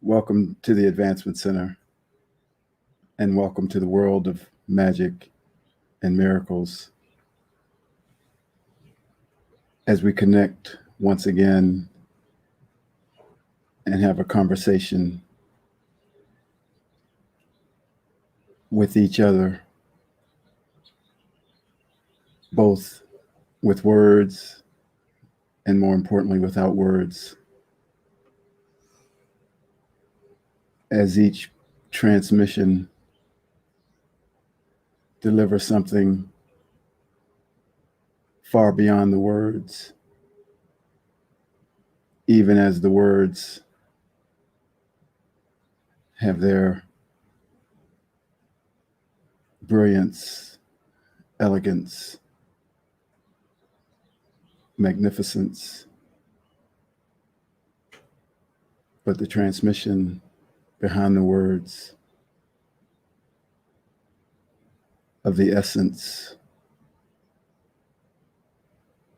Welcome to the Advancement Center, and welcome to the world of magic and miracles. As we connect once again and have a conversation with each other, both with words and, more importantly, without words, as each transmission delivers something far beyond the words, even as the words have their brilliance, elegance, magnificence, but the transmission behind the words of the essence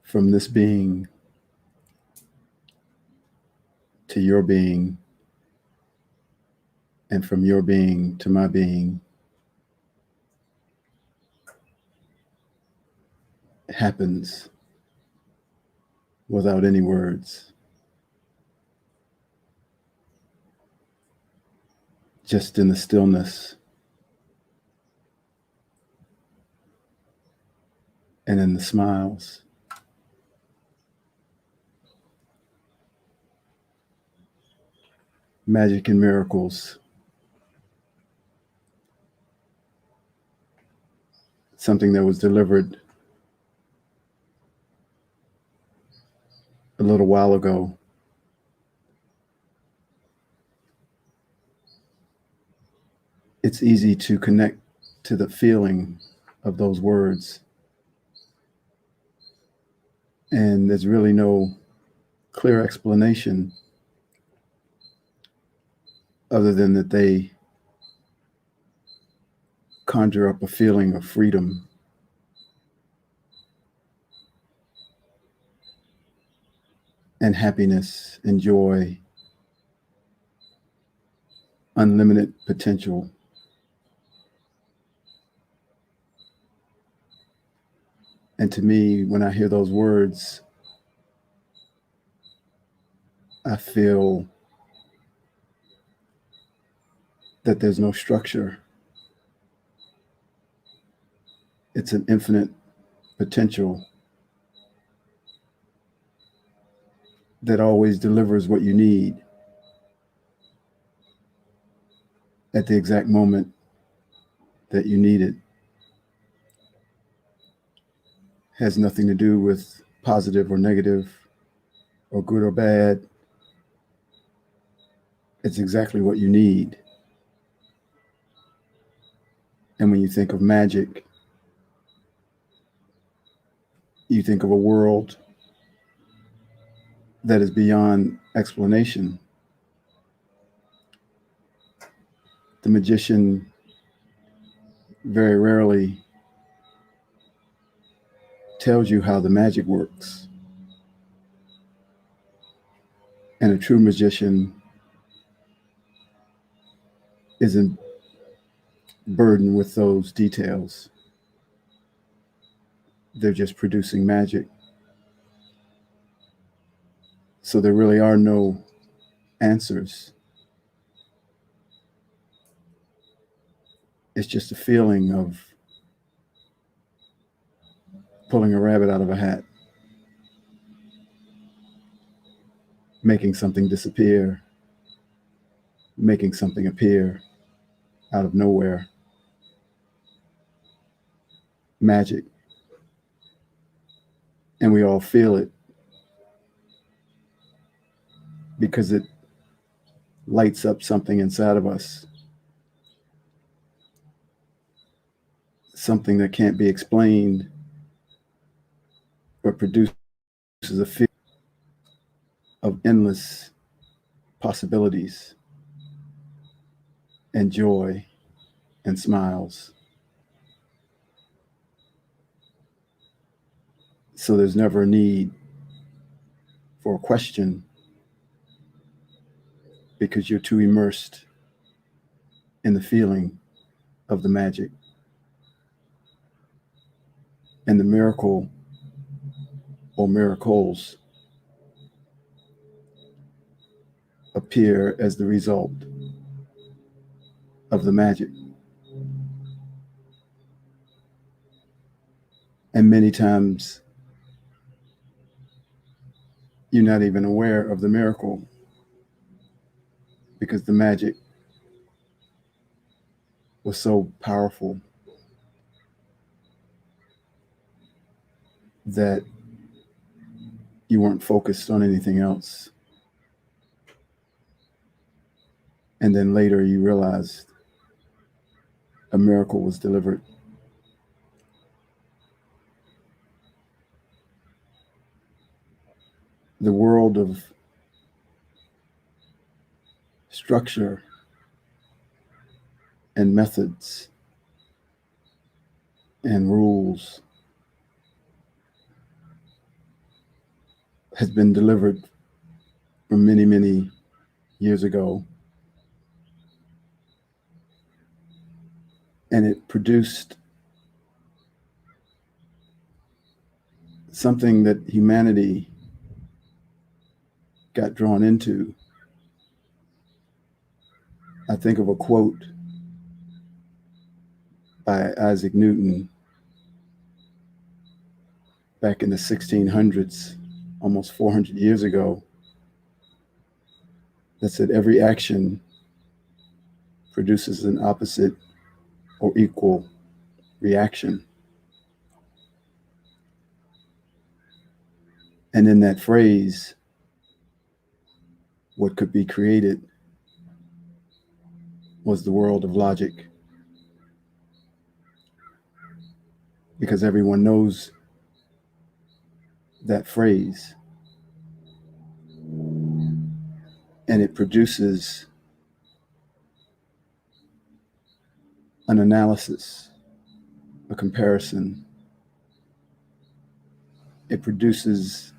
from this being to your being, and from your being to my being, happens without any words, just in the stillness and in the smiles. Magic and miracles, something that was delivered a little while ago. It's easy to connect to the feeling of those words, and there's really no clear explanation other than that they conjure up a feeling of freedom and happiness and joy, unlimited potential. And to me, when I hear those words, I feel that there's no structure. It's an infinite potential that always delivers what you need at the exact moment that you need it. Has nothing to do with positive or negative or good or bad. It's exactly what you need. And when you think of magic, you think of a world that is beyond explanation. The magician very rarely tells you how the magic works. And a true magician isn't burdened with those details. They're just producing magic. So there really are no answers. It's just a feeling of pulling a rabbit out of a hat, making something disappear, making something appear out of nowhere. Magic. And we all feel it because it lights up something inside of us, something that can't be explained, but produces a feeling of endless possibilities and joy and smiles. So there's never a need for a question because you're too immersed in the feeling of the magic. And the miracle or miracles appear as the result of the magic. And many times you're not even aware of the miracle because the magic was so powerful that you weren't focused on anything else. And then later you realized a miracle was delivered. The world of structure and methods and rules has been delivered from many, many years ago. And it produced something that humanity got drawn into. I think of a quote by Isaac Newton back in the 1600s, almost 400 years ago, that said every action produces an opposite or equal reaction. And in that phrase, what could be created was the world of logic. Because everyone knows that phrase. And it produces an analysis, a comparison. It produces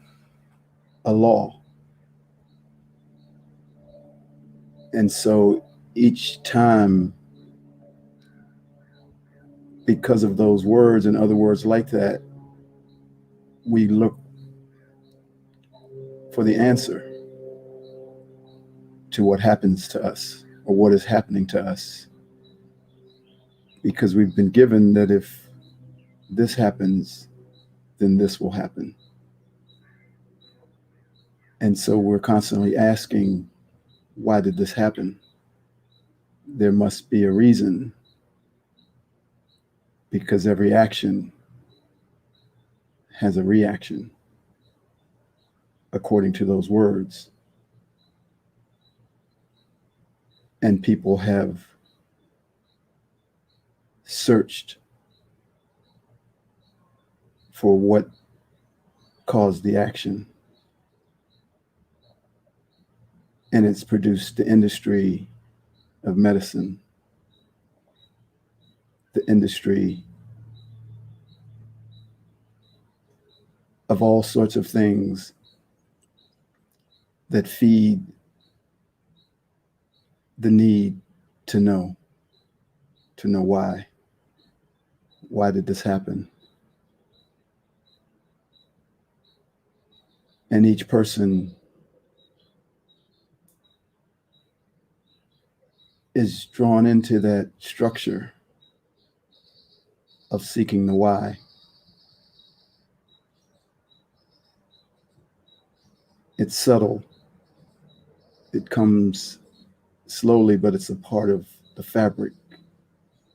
a law. And so each time, because of those words and other words like that, we look for the answer to what happens to us or what is happening to us. Because we've been given that if this happens, then this will happen. And so we're constantly asking, why did this happen? There must be a reason, because every action has a reaction according to those words. And people have searched for what caused the action. And it's produced the industry of medicine, the industry of all sorts of things that feed the need to know why. Why did this happen? And each person is drawn into that structure of seeking the why. It's subtle. It comes slowly, but it's a part of the fabric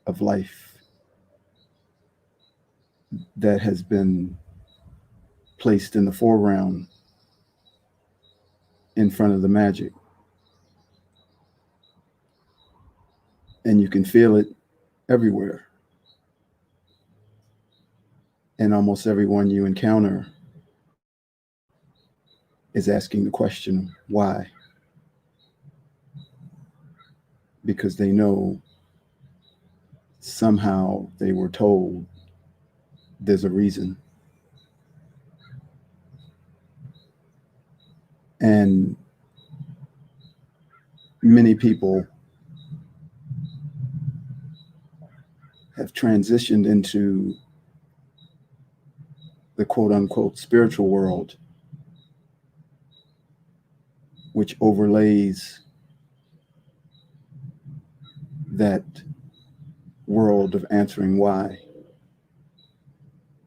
of life that has been placed in the foreground in front of the magic. And you can feel it everywhere. And almost everyone you encounter is asking the question, why? Because they know somehow they were told there's a reason. And many people have transitioned into the quote unquote spiritual world, which overlays that world of answering why,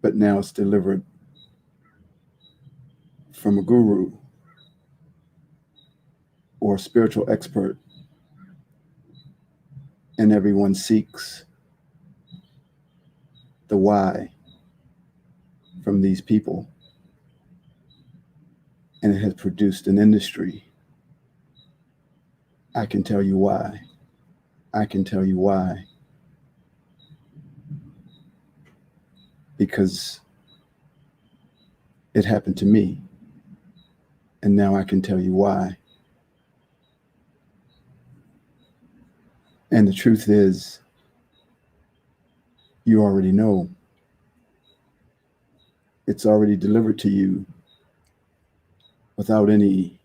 but now it's delivered from a guru or a spiritual expert, and everyone seeks the why from these people, and it has produced an industry. I can tell you why. I can tell you why. Because it happened to me, and now I can tell you why. And the truth is, you already know. It's already delivered to you without any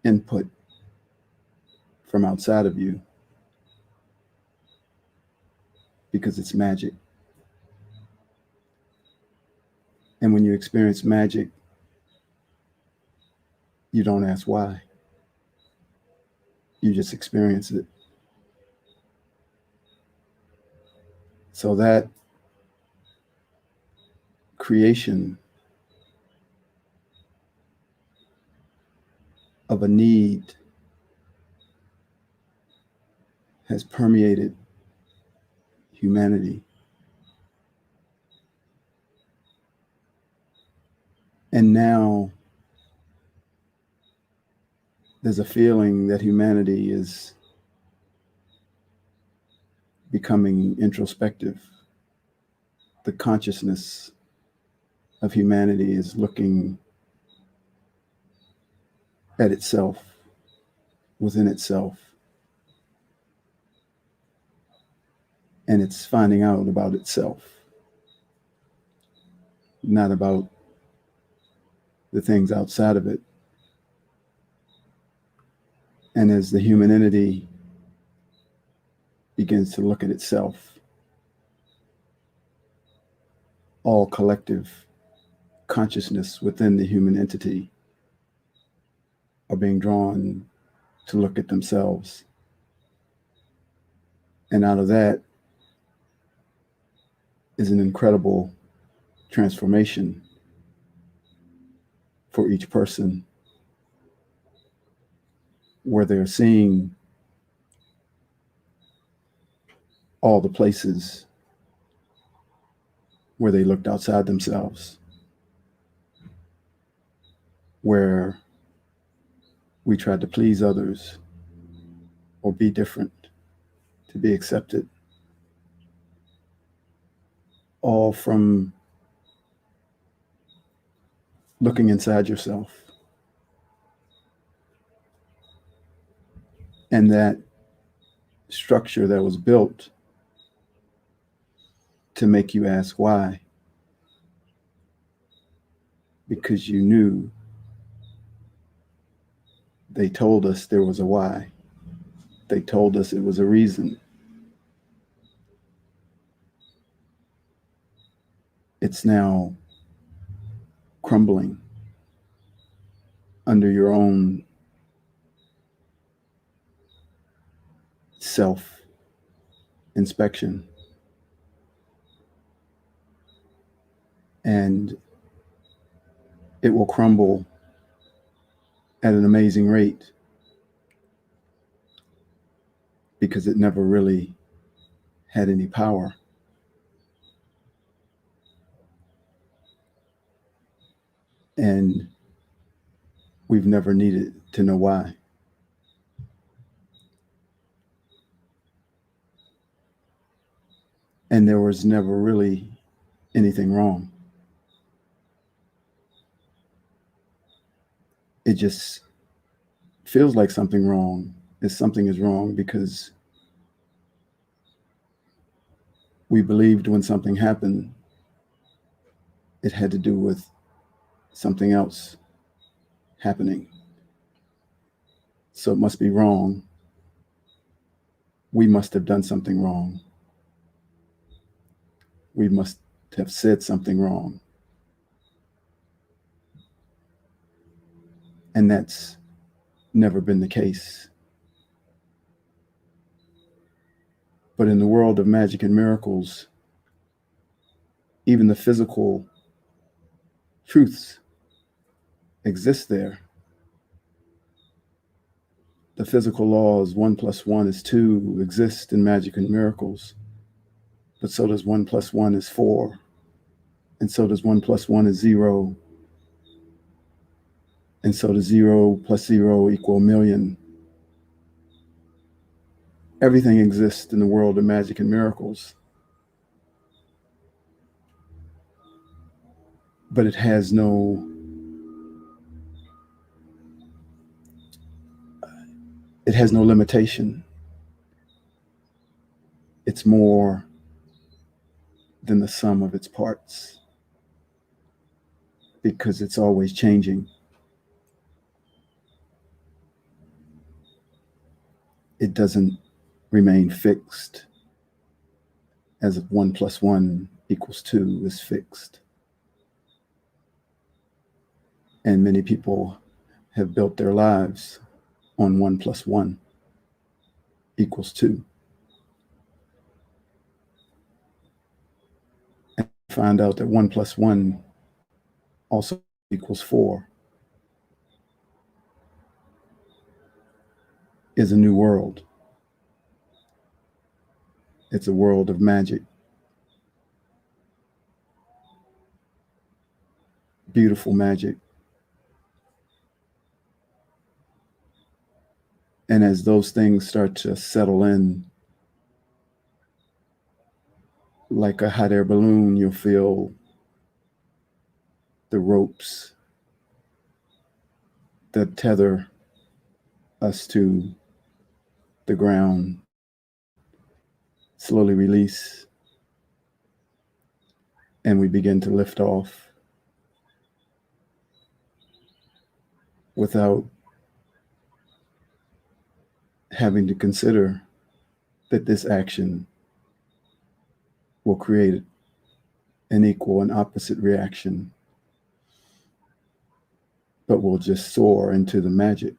input from outside of you, because it's magic. And when you experience magic, you don't ask why. You just experience it. So that creation of a need has permeated humanity. And now there's a feeling that humanity is becoming introspective. The consciousness of humanity is looking at itself, within itself, and it's finding out about itself, not about the things outside of it. And as the human entity begins to look at itself, all collective consciousness within the human entity are being drawn to look at themselves. And out of that is an incredible transformation for each person, where they're seeing all the places where they looked outside themselves, where we tried to please others or be different to be accepted, all from looking inside yourself. And that structure that was built to make you ask why, because you knew they told us there was a why. They told us it was a reason. It's now crumbling under your own self-inspection. And it will crumble at an amazing rate, because it never really had any power. And we've never needed to know why. And there was never really anything wrong. It just feels like something wrong. If something is wrong, because we believed when something happened, it had to do with something else happening. So it must be wrong we must have done something wrong. We must have said something wrong. And that's never been the case. But in the world of magic and miracles, even the physical truths exist there. The physical laws, 1 + 1 = 2, exist in magic and miracles. But so does 1 + 1 = 4. And so does 1 + 1 = 0. And so does 0 + 0 = 1,000,000. Everything exists in the world of magic and miracles. But it has no limitation. It's more than the sum of its parts, because it's always changing. It doesn't remain fixed as 1 + 1 = 2 is fixed. And many people have built their lives on 1 + 1 = 2. And find out that 1 + 1 also = 4 is a new world. It's a world of magic. Beautiful magic. And as those things start to settle in, like a hot air balloon, you'll feel the ropes that tether us to the ground slowly release, and we begin to lift off without having to consider that this action will create an equal and opposite reaction, but we'll just soar into the magic.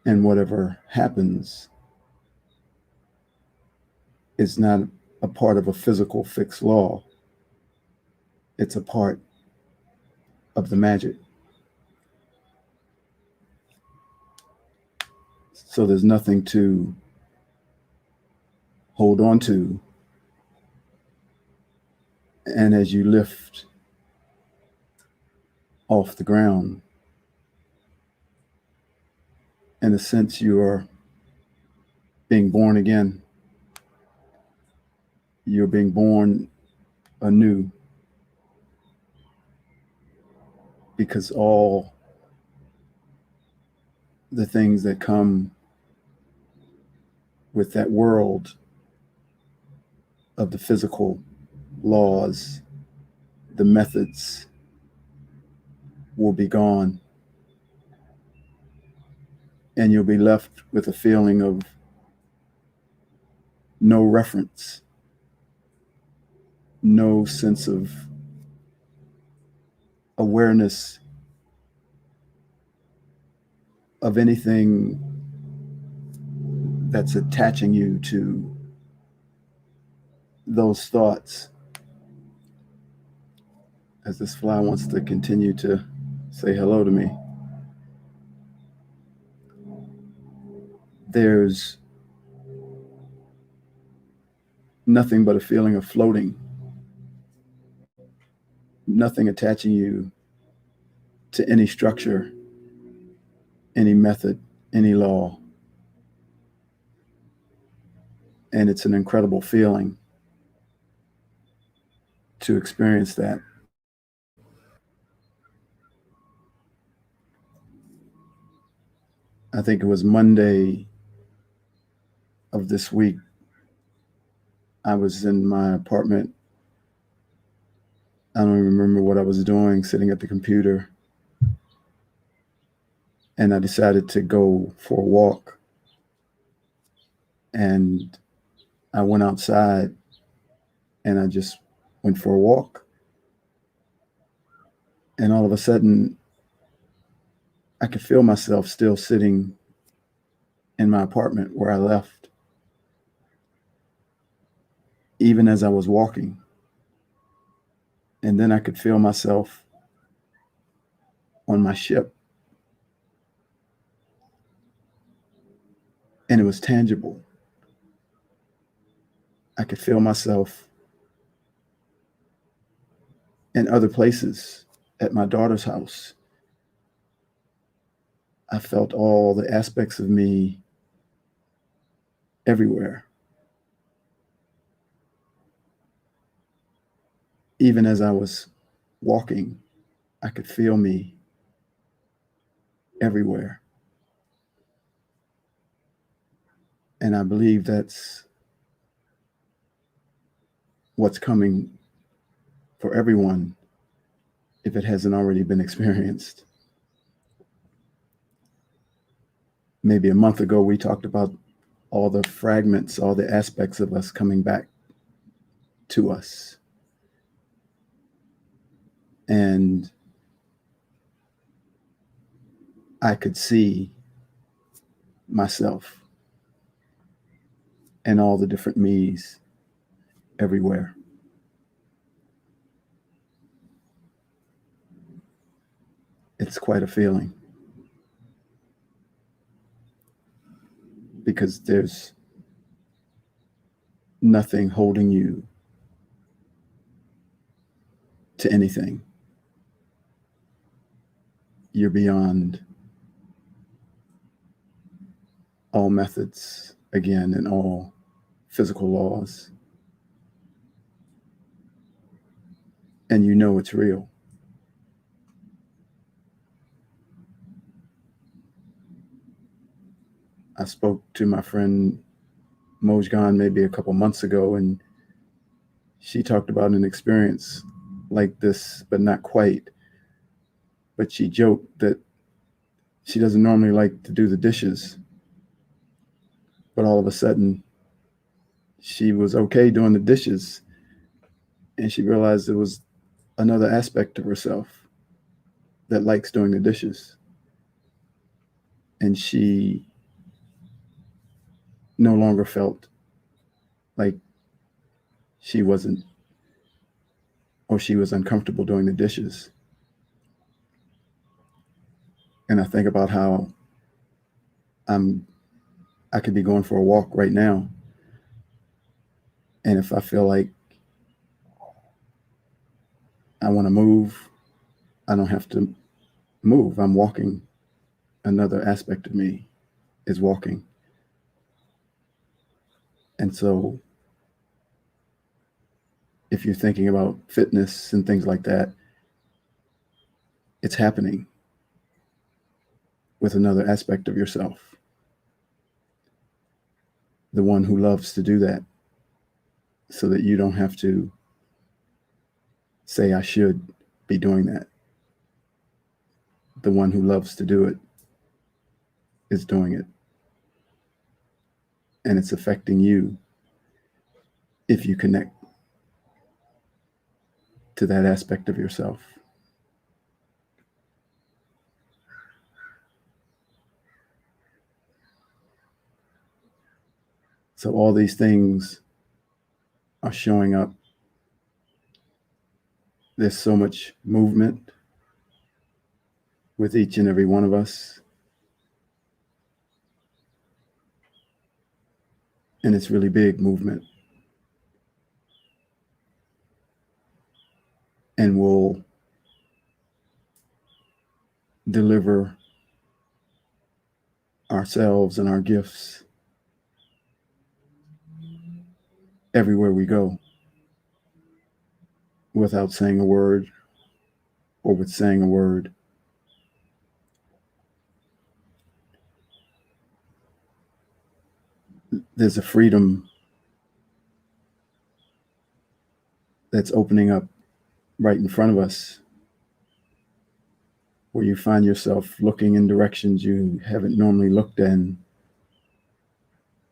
And whatever happens is not a part of a physical fixed law. It's a part of the magic. So there's nothing to hold on to. And as you lift off the ground, in a sense, you are being born again. You're being born anew, because all the things that come with that world of the physical laws, the methods, will be gone. And you'll be left with a feeling of no reference, no sense of awareness of anything that's attaching you to those thoughts. As this fly wants to continue to say hello to me, there's nothing but a feeling of floating, nothing attaching you to any structure, any method, any law. And it's an incredible feeling to experience that. I think it was Monday of this week. I was in my apartment. I don't even remember what I was doing, sitting at the computer. and I decided to go for a walk. And I went outside and I just went for a walk. And all of a sudden, I could feel myself still sitting in my apartment where I left, even as I was walking. And then I could feel myself on my ship. And it was tangible. I could feel myself in other places at my daughter's house. I felt all the aspects of me everywhere. Even as I was walking, I could feel me everywhere. And I believe that's what's coming for everyone if it hasn't already been experienced. Maybe a month ago, we talked about all the fragments, all the aspects of us coming back to us. And I could see myself and all the different me's everywhere. It's quite a feeling because there's nothing holding you to anything. You're beyond all methods, again, and all physical laws. And you know it's real. I spoke to my friend Mojgan maybe a couple months ago, and she talked about an experience like this, but not quite. But she joked that she doesn't normally like to do the dishes, but all of a sudden she was okay doing the dishes, and she realized there was another aspect of herself that likes doing the dishes. And she no longer felt like she wasn't, or she was uncomfortable doing the dishes. And I think about how I could be going for a walk right now, and if I feel like I want to move, I don't have to move. I'm walking. Another aspect of me is walking. And so if you're thinking about fitness and things like that, it's happening with another aspect of yourself. The one who loves to do that so that you don't have to say, I should be doing that. The one who loves to do it is doing it. And it's affecting you if you connect to that aspect of yourself. So all these things are showing up. There's so much movement with each and every one of us. And it's really big movement. And we'll deliver ourselves and our gifts everywhere we go without saying a word or with saying a word. There's a freedom that's opening up right in front of us. where you find yourself looking in directions you haven't normally looked in.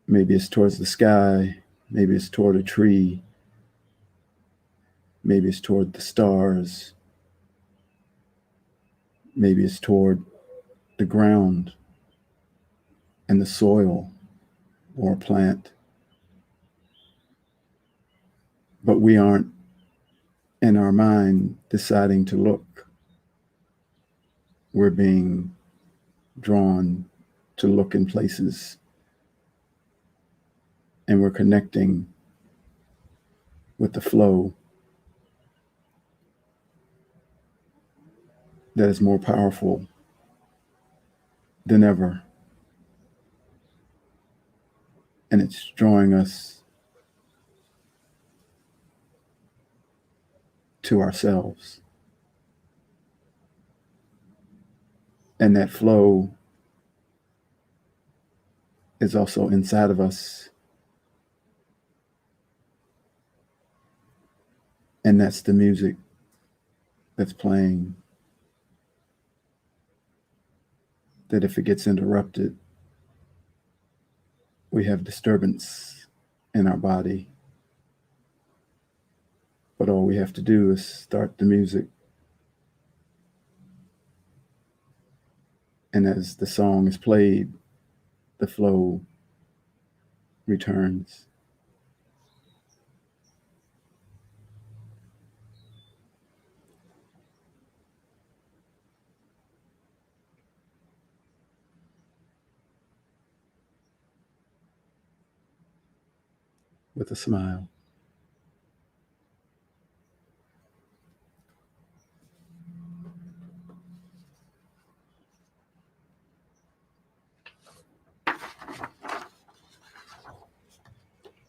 Maybe it's towards the sky, maybe it's toward a tree, maybe it's toward the stars, maybe it's toward the ground and the soil or a plant. But we aren't in our mind deciding to look. We're being drawn to look in places, and we're connecting with the flow that is more powerful than ever. And it's drawing us to ourselves. And that flow is also inside of us. And that's the music that's playing. That if it gets interrupted, we have disturbance in our body. But all we have to do is start the music. And as the song is played, the flow returns. With a smile.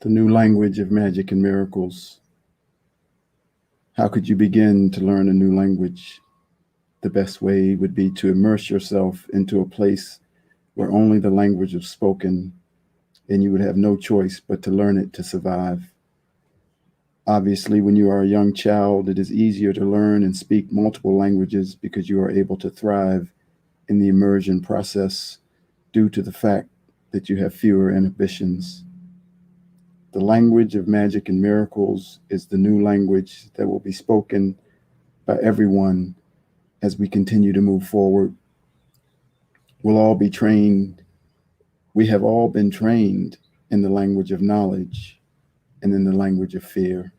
The new language of magic and miracles. How could you begin to learn a new language? The best way would be to immerse yourself into a place where only the language is spoken, and you would have no choice but to learn it to survive. Obviously, when you are a young child, it is easier to learn and speak multiple languages because you are able to thrive in the immersion process due to the fact that you have fewer inhibitions. The language of magic and miracles is the new language that will be spoken by everyone as we continue to move forward. We'll all be trained. We have all been trained in the language of knowledge and in the language of fear.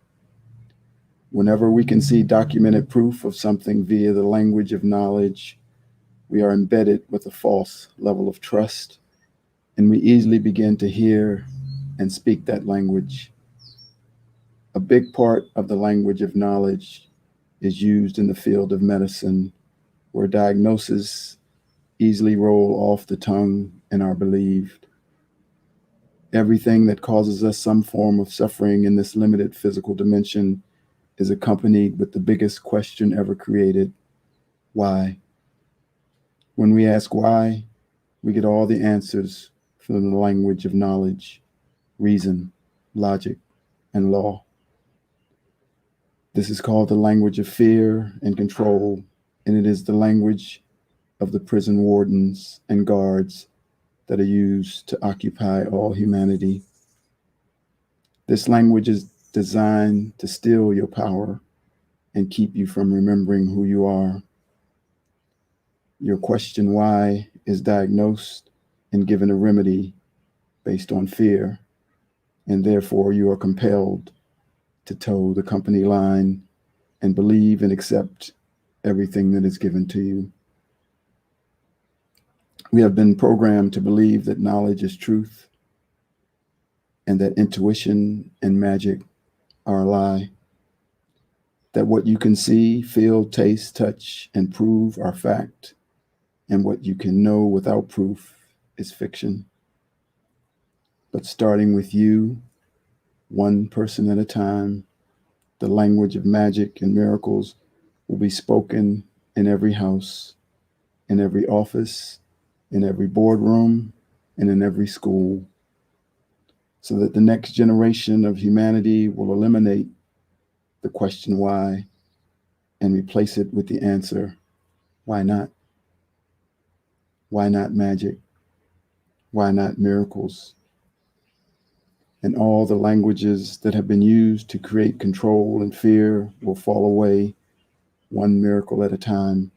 Whenever we can see documented proof of something via the language of knowledge, we are embedded with a false level of trust, and we easily begin to hear and speak that language. A big part of the language of knowledge is used in the field of medicine, where diagnoses easily roll off the tongue and are believed. Everything that causes us some form of suffering in this limited physical dimension is accompanied with the biggest question ever created: why? When we ask why, we get all the answers from the language of knowledge, reason, logic, and law. This is called the language of fear and control, and it is the language of the prison wardens and guards that are used to occupy all humanity. This language is designed to steal your power and keep you from remembering who you are. Your question why is diagnosed and given a remedy based on fear, and therefore you are compelled to toe the company line and believe and accept everything that is given to you. We have been programmed to believe that knowledge is truth and that intuition and magic are a lie. That what you can see, feel, taste, touch, and prove are fact, and what you can know without proof is fiction. But starting with you, one person at a time, the language of magic and miracles will be spoken in every house, in every office, in every boardroom, and in every school, so that the next generation of humanity will eliminate the question why and replace it with the answer, why not? Why not magic? Why not miracles? And all the languages that have been used to create control and fear will fall away, one miracle at a time,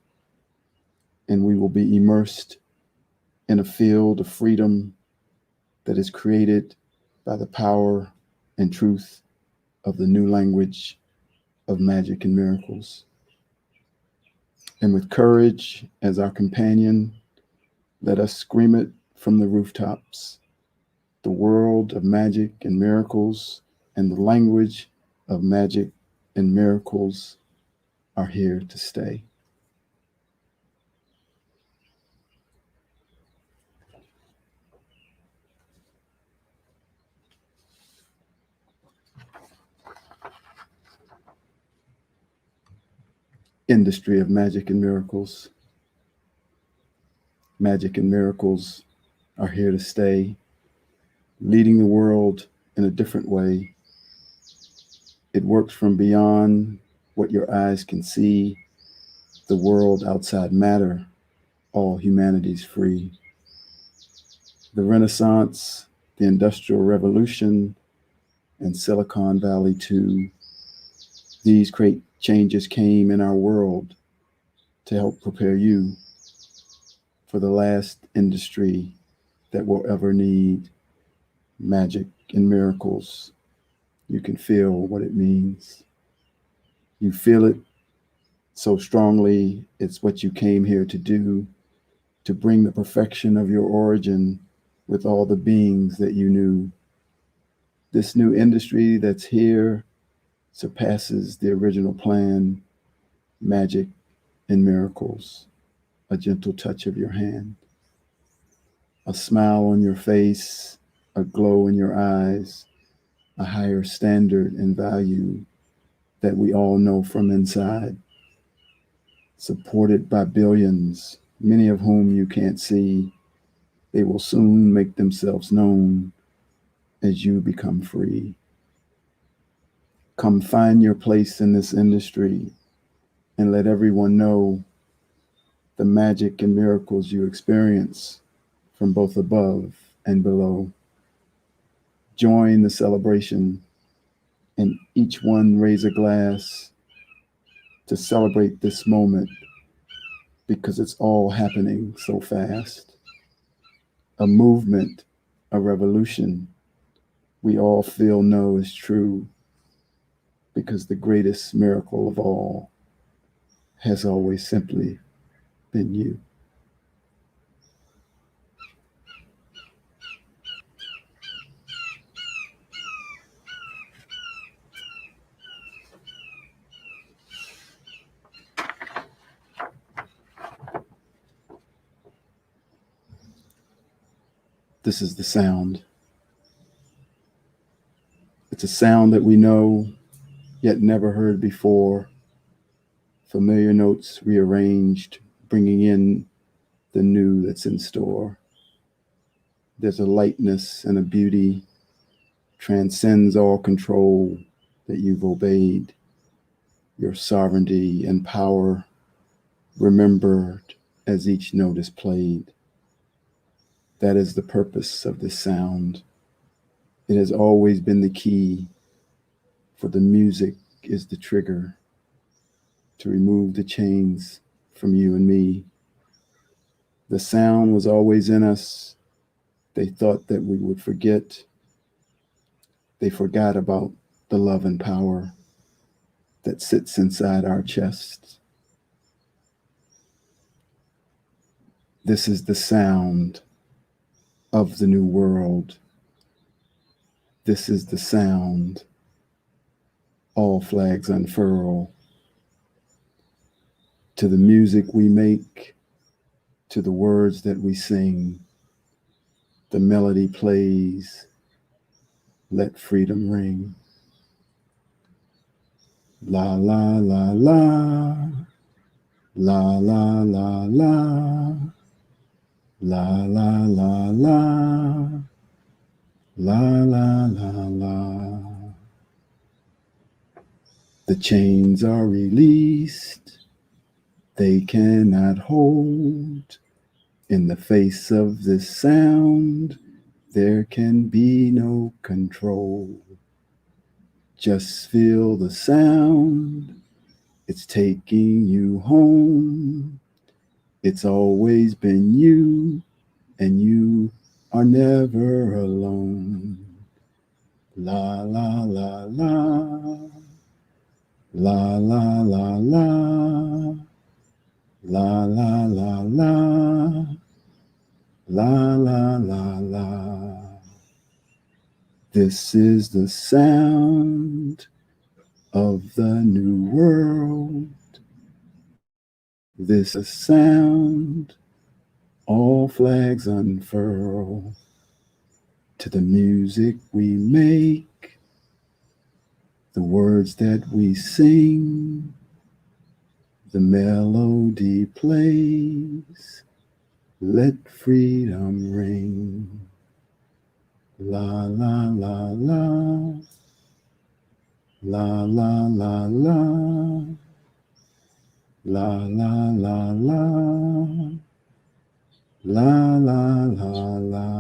and we will be immersed in a field of freedom that is created by the power and truth of the new language of magic and miracles. And with courage as our companion, let us scream it from the rooftops. The world of magic and miracles and the language of magic and miracles are here to stay. Industry of magic and miracles. Magic and miracles are here to stay, leading the world in a different way. It works from beyond what your eyes can see, the world outside matter, all humanity's free. The Renaissance, the Industrial Revolution, and Silicon Valley too. These great changes came in our world to help prepare you for the last industry that will ever need magic and miracles. You can feel what it means. You feel it so strongly. It's what you came here to do, to bring the perfection of your origin with all the beings that you knew. This new industry that's here surpasses the original plan, magic and miracles, a gentle touch of your hand, a smile on your face, a glow in your eyes, a higher standard and value that we all know from inside, supported by billions, many of whom you can't see. They will soon make themselves known as you become free. Come find your place in this industry and let everyone know the magic and miracles you experience from both above and below. Join the celebration and each one raise a glass to celebrate this moment because it's all happening so fast. A movement, a revolution we all feel know is true because the greatest miracle of all has always simply been you. This is the sound. It's a sound that we know, yet never heard before. Familiar notes rearranged, bringing in the new that's in store. There's a lightness and a beauty, transcends all control that you've obeyed. Your sovereignty and power remembered as each note is played. That is the purpose of this sound. It has always been the key, for the music is the trigger to remove the chains from you and me. The sound was always in us. They thought that we would forget. They forgot about the love and power that sits inside our chests. This is the sound of the new world. This is the sound. All flags unfurl. To the music we make, to the words that we sing, the melody plays. Let freedom ring. La la la la, la la la la, la la la la, la la la la. The chains are released. They cannot hold In the face of this sound, there can be no control. Just feel the sound. It's taking you home. It's always been you, and you are never alone. La la la la. La la la la. La la la la. La la la la. This is the sound of the new world. This is sound, all flags unfurl. To the music we make, the words that we sing, the melody plays. Let freedom ring. La la la la. La la la la. La la la la. La la la la.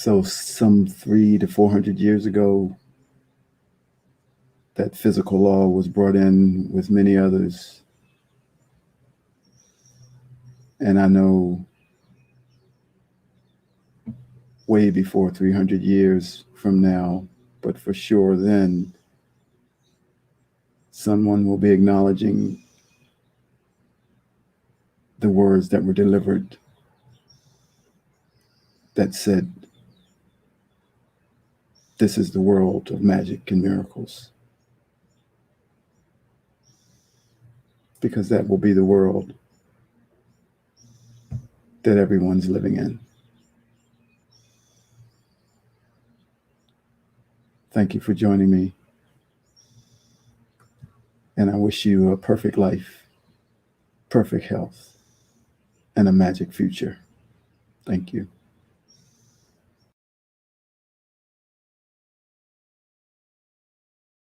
So some 300 to 400 years ago, that physical law was brought in with many others. And I know way before 300 years from now, but for sure then, someone will be acknowledging the words that were delivered that said, this is the world of magic and miracles. Because that will be the world that everyone's living in. Thank you for joining me. And I wish you a perfect life, perfect health, and a magic future. Thank you.